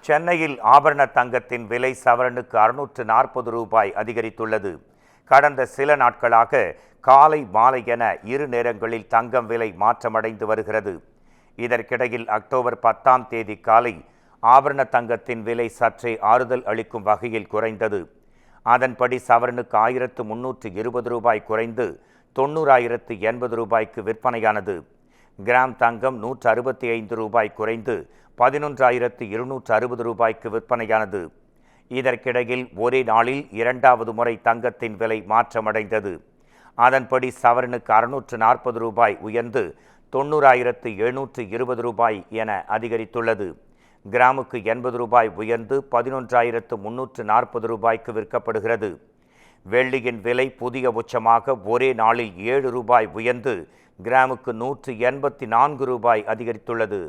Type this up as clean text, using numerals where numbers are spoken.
சென்னையில் ஆபரண தங்கத்தின் விலை சவரனுக்கு 640 ரூபாய் அதிகரித்துள்ளது. கடந்த சில நாட்களாக காலை மாலை என இரு நேரங்களில் தங்கம் விலை மாற்றமடைந்து வருகிறது. இதற்கிடையில் அக்டோபர் 10ஆம் தேதி காலை ஆபரண தங்கத்தின் விலை சற்றே ஆறுதல் அளிக்கும் வகையில் குறைந்தது. அதன்படி சவரனுக்கு 1320 ரூபாய் குறைந்து 90,080 ரூபாய்க்கு விற்பனையானது. கிராம் தங்கம் 165 ரூபாய் குறைந்து 11,260 ரூபாய்க்கு விற்பனையானது. இதற்கிடையில் ஒரே நாளில் இரண்டாவது முறை தங்கத்தின் விலை மாற்றமடைந்தது. அதன்படி சவரனுக்கு 640 ரூபாய் உயர்ந்து 90,720 ரூபாய் என அதிகரித்துள்ளது. கிராமுக்கு 80 ரூபாய் உயர்ந்து 11,340 ரூபாய்க்கு விற்கப்படுகிறது. வெள்ளியின் விலை புதிய உச்சமாக ஒரே நாளில் 7 ரூபாய் உயர்ந்து கிராமுக்கு 184 ரூபாய் அதிகரித்துள்ளது.